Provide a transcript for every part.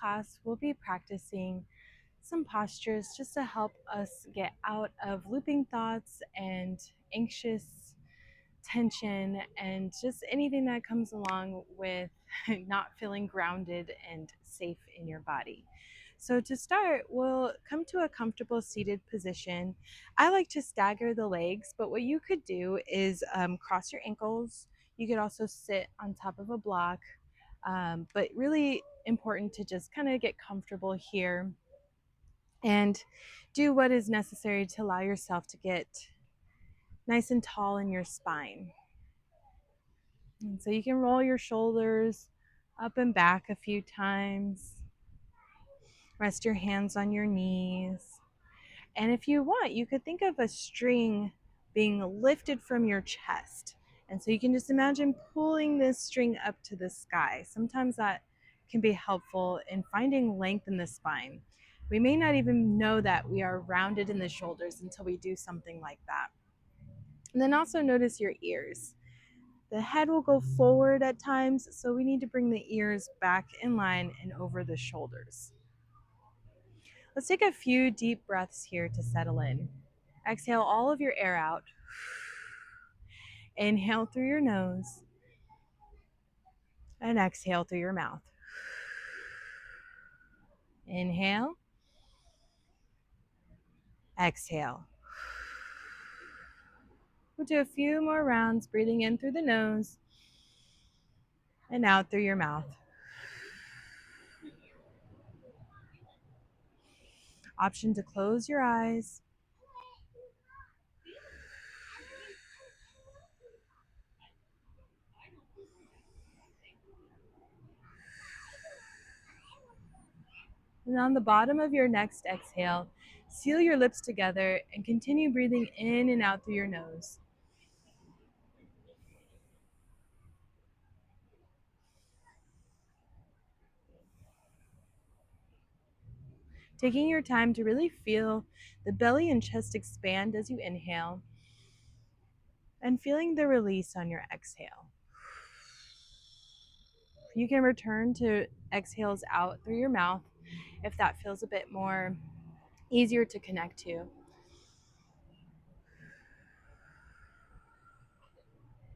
class, we'll be practicing some postures just to help us get out of looping thoughts and anxious tension and just anything that comes along with not feeling grounded and safe in your body. So to start, we'll come to a comfortable seated position. I like to stagger the legs, but what you could do is cross your ankles. You could also sit on top of a block, but really important to just kind of get comfortable here and do what is necessary to allow yourself to get nice and tall in your spine. And so you can roll your shoulders up and back a few times. Rest your hands on your knees. And if you want, you could think of a string being lifted from your chest. And so you can just imagine pulling this string up to the sky. Sometimes that can be helpful in finding length in the spine. We may not even know that we are rounded in the shoulders until we do something like that. And then also notice your ears. The head will go forward at times, so we need to bring the ears back in line and over the shoulders. Let's take a few deep breaths here to settle in. Exhale all of your air out. Inhale through your nose and exhale through your mouth. Inhale, exhale. We'll do a few more rounds, breathing in through the nose and out through your mouth. Option to close your eyes. And on the bottom of your next exhale, seal your lips together and continue breathing in and out through your nose. Taking your time to really feel the belly and chest expand as you inhale and feeling the release on your exhale. You can return to exhales out through your mouth if that feels a bit more easier to connect to.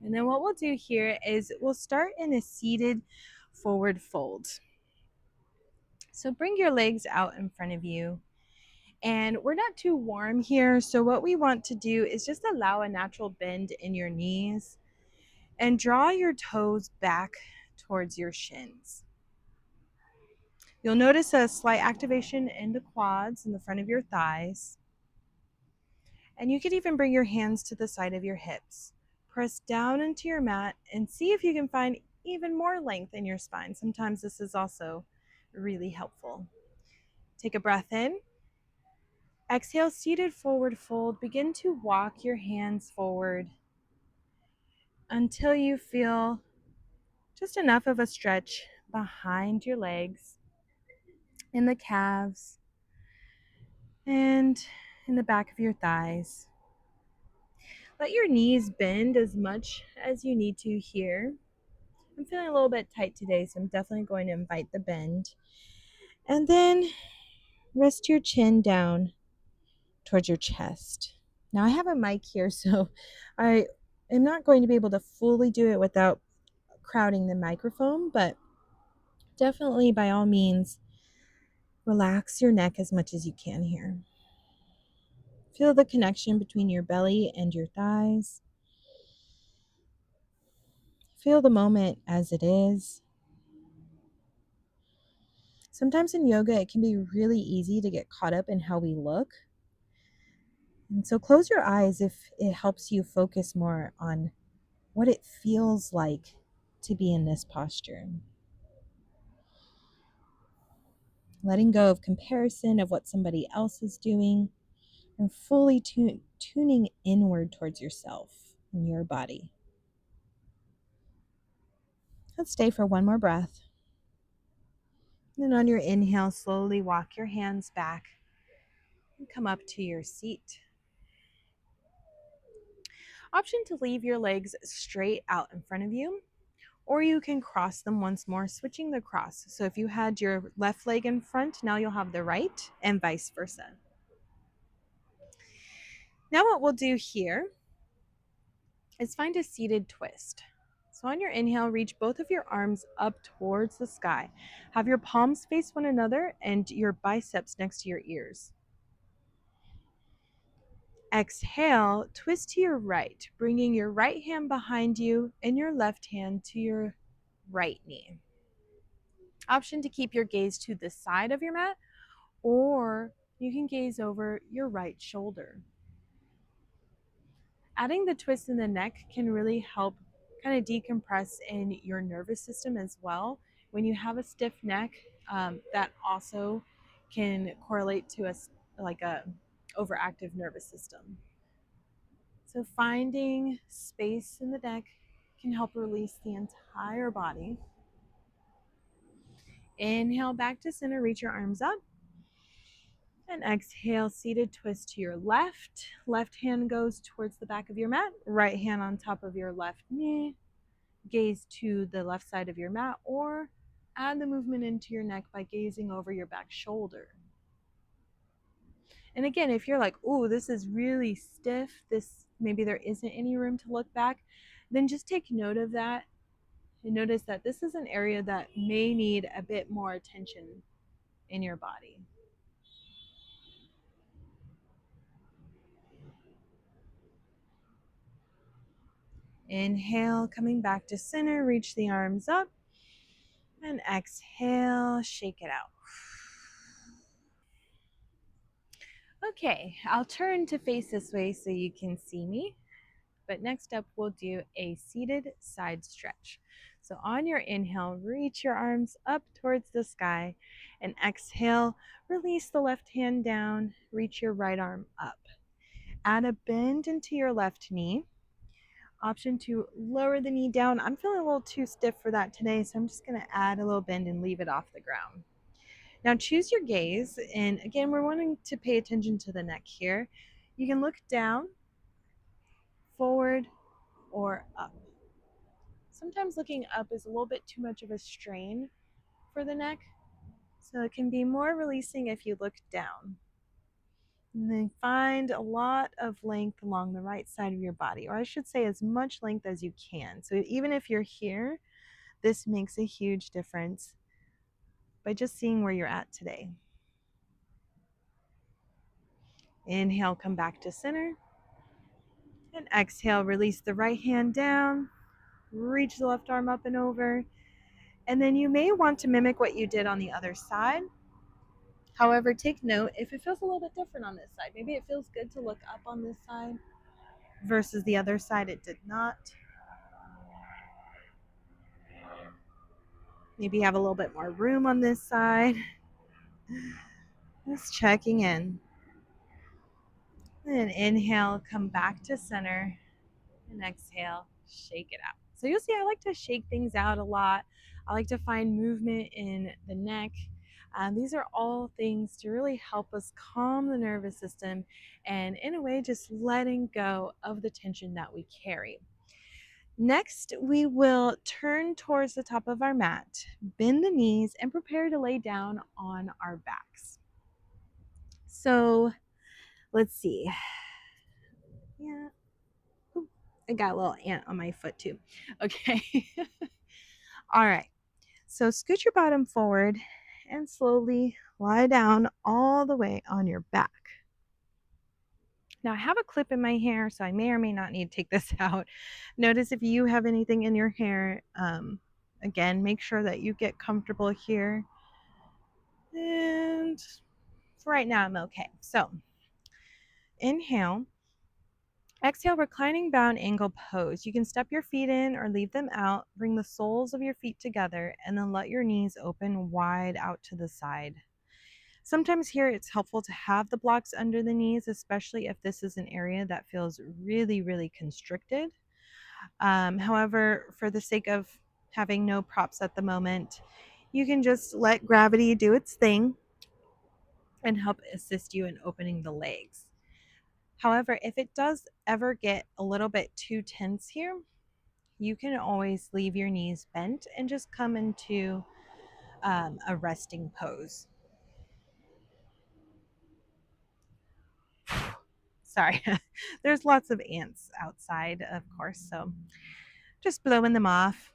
And then what we'll do here is we'll start in a seated forward fold. So bring your legs out in front of you. And we're not too warm here, so what we want to do is just allow a natural bend in your knees and draw your toes back towards your shins. You'll notice a slight activation in the quads in the front of your thighs. And you could even bring your hands to the side of your hips. Press down into your mat and see if you can find even more length in your spine. Sometimes this is also really helpful. Take a breath in. Exhale, seated forward fold. Begin to walk your hands forward until you feel just enough of a stretch behind your legs, in the calves, and in the back of your thighs. Let your knees bend as much as you need to here. I'm feeling a little bit tight today, so I'm definitely going to invite the bend. And then rest your chin down towards your chest. Now I have a mic here, so I am not going to be able to fully do it without crowding the microphone, but definitely by all means, relax your neck as much as you can here. Feel the connection between your belly and your thighs. Feel the moment as it is. Sometimes in yoga, it can be really easy to get caught up in how we look. And so close your eyes if it helps you focus more on what it feels like to be in this posture. Letting go of comparison of what somebody else is doing and fully tuning inward towards yourself and your body. Let's stay for one more breath. And then on your inhale, slowly walk your hands back and come up to your seat. Option to leave your legs straight out in front of you, or you can cross them once more, switching the cross. So if you had your left leg in front, now you'll have the right, and vice versa. Now what we'll do here is find a seated twist. So on your inhale, reach both of your arms up towards the sky. Have your palms face one another and your biceps next to your ears. Exhale, twist to your right, bringing your right hand behind you and your left hand to your right knee. Option to keep your gaze to the side of your mat, or you can gaze over your right shoulder. Adding the twist in the neck can really help kind of decompress in your nervous system as well. When you have a stiff neck, that also can correlate to a overactive nervous system. So finding space in the neck can help release the entire body. Inhale back to center, reach your arms up. And exhale, seated twist to your left. Left hand goes towards the back of your mat, right hand on top of your left knee. Gaze to the left side of your mat, or add the movement into your neck by gazing over your back shoulder. And again, if you're like, oh, this is really stiff, maybe there isn't any room to look back, then just take note of that and notice that this is an area that may need a bit more attention in your body. Inhale, coming back to center, reach the arms up. And exhale, shake it out. Okay, I'll turn to face this way so you can see me. But next up, we'll do a seated side stretch. So on your inhale, reach your arms up towards the sky. And exhale, release the left hand down, reach your right arm up. Add a bend into your left knee. Option to lower the knee down. I'm feeling a little too stiff for that today, so I'm just going to add a little bend and leave it off the ground. Now choose your gaze, and again, we're wanting to pay attention to the neck here. You can look down, forward, or up. Sometimes looking up is a little bit too much of a strain for the neck, so it can be more releasing if you look down. And then find a lot of length along the right side of your body, or I should say as much length as you can. So even if you're here, this makes a huge difference by just seeing where you're at today. Inhale, come back to center. And exhale, release the right hand down. Reach the left arm up and over. And then you may want to mimic what you did on the other side. However, take note if it feels a little bit different on this side. Maybe it feels good to look up on this side versus the other side it did not. Maybe you have a little bit more room on this side. Just checking in. And inhale, come back to center. And exhale, shake it out. So you'll see I like to shake things out a lot. I like to find movement in the neck. These are all things to really help us calm the nervous system and in a way just letting go of the tension that we carry. Next, we will turn towards the top of our mat, bend the knees, and prepare to lay down on our backs. So let's see. Yeah. Ooh, I got a little ant on my foot too. Okay. All right. So scoot your bottom forward and slowly lie down all the way on your back. Now I have a clip in my hair, so I may or may not need to take this out. Notice if you have anything in your hair, again, make sure that you get comfortable here. And for right now, I'm okay. So inhale. Exhale, reclining bound angle pose. You can step your feet in or leave them out. Bring the soles of your feet together and then let your knees open wide out to the side. Sometimes here it's helpful to have the blocks under the knees, especially if this is an area that feels really, really constricted. However, for the sake of having no props at the moment, you can just let gravity do its thing and help assist you in opening the legs. However, if it does ever get a little bit too tense here, you can always leave your knees bent and just come into a resting pose. Sorry, there's lots of ants outside, of course, so just blowing them off.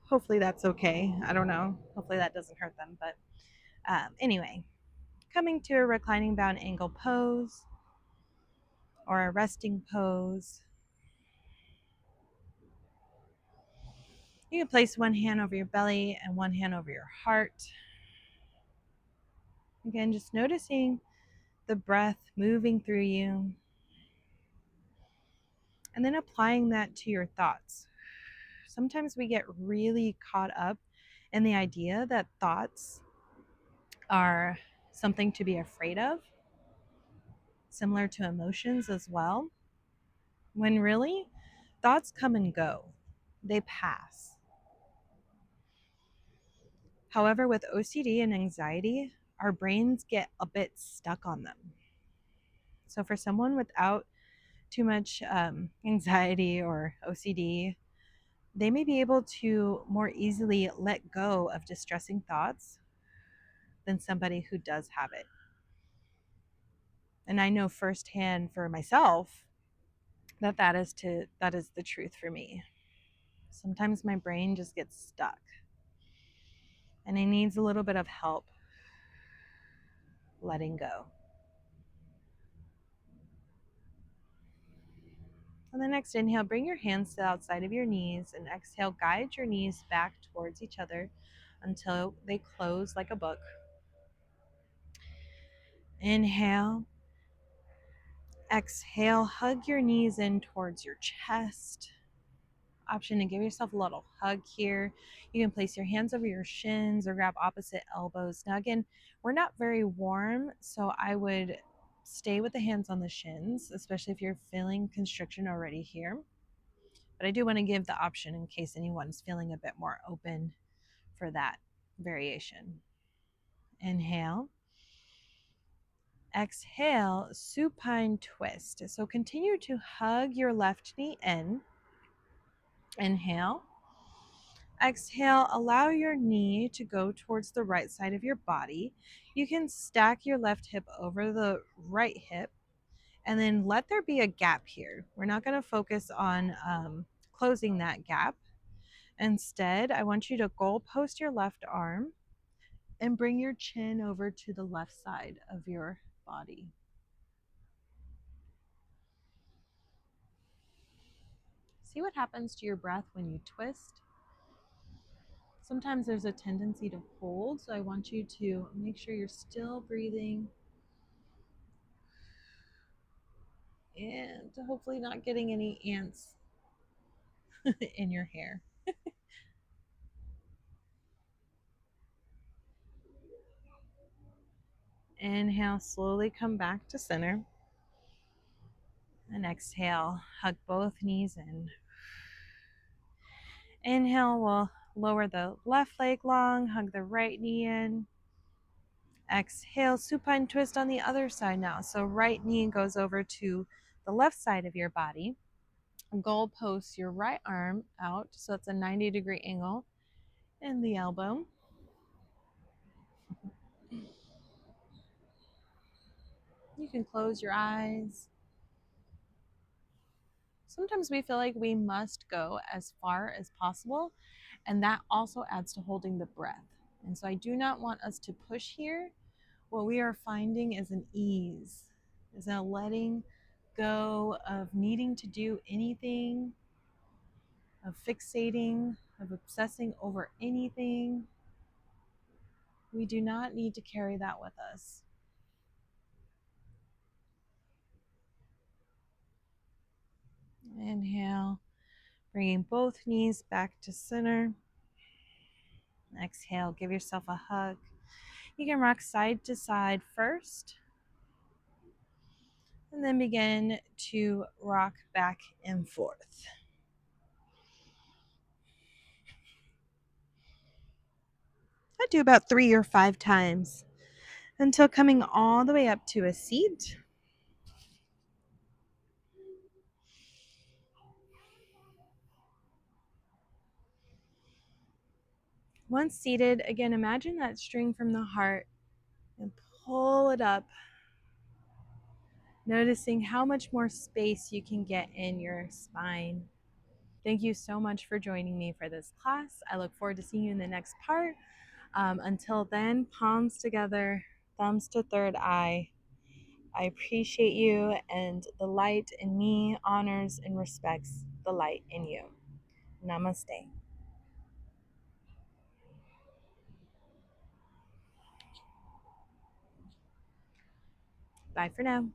Hopefully that's okay. I don't know. Hopefully that doesn't hurt them. But anyway, coming to a reclining bound angle pose or a resting pose. You can place one hand over your belly and one hand over your heart. Again, just noticing the breath moving through you and then applying that to your thoughts. Sometimes we get really caught up in the idea that thoughts are something to be afraid of, similar to emotions as well, when really thoughts come and go, they pass. However, with OCD and anxiety, our brains get a bit stuck on them. So, for someone without too much anxiety or OCD, they may be able to more easily let go of distressing thoughts than somebody who does have it. And I know firsthand for myself that that is the truth for me. Sometimes my brain just gets stuck and it needs a little bit of help letting go. On the next inhale, bring your hands to the outside of your knees, and exhale, guide your knees back towards each other until they close like a book. Inhale. Exhale, hug your knees in towards your chest. Option to give yourself a little hug here. You can place your hands over your shins or grab opposite elbows. Now, again, we're not very warm, so I would stay with the hands on the shins, especially if you're feeling constriction already here. But I do want to give the option in case anyone's feeling a bit more open for that variation. Inhale. Exhale, supine twist. So continue to hug your left knee in. Inhale. Exhale, allow your knee to go towards the right side of your body. You can stack your left hip over the right hip and then let there be a gap here. We're not going to focus on closing that gap. Instead, I want you to goal post your left arm and bring your chin over to the left side of your body. See what happens to your breath when you twist. Sometimes there's a tendency to hold, so I want you to make sure you're still breathing and hopefully not getting any ants in your hair. Inhale, slowly come back to center. And exhale, hug both knees in. Inhale, we'll lower the left leg long, hug the right knee in. Exhale, supine twist on the other side now. So right knee goes over to the left side of your body. Goal post your right arm out, so it's a 90-degree angle in the elbow. You can close your eyes. Sometimes we feel like we must go as far as possible, and that also adds to holding the breath. And so I do not want us to push here. What we are finding is an ease, is a letting go of needing to do anything, of fixating, of obsessing over anything. We do not need to carry that with us. Inhale, bringing both knees back to center. Exhale, give yourself a hug. You can rock side to side first, and then begin to rock back and forth. I do about 3 or 5 times until coming all the way up to a seat. Once seated, again, imagine that string from the heart and pull it up, noticing how much more space you can get in your spine. Thank you so much for joining me for this class. I look forward to seeing you in the next part. Until then, palms together, thumbs to third eye. I appreciate you, and the light in me honors and respects the light in you. Namaste. Bye for now.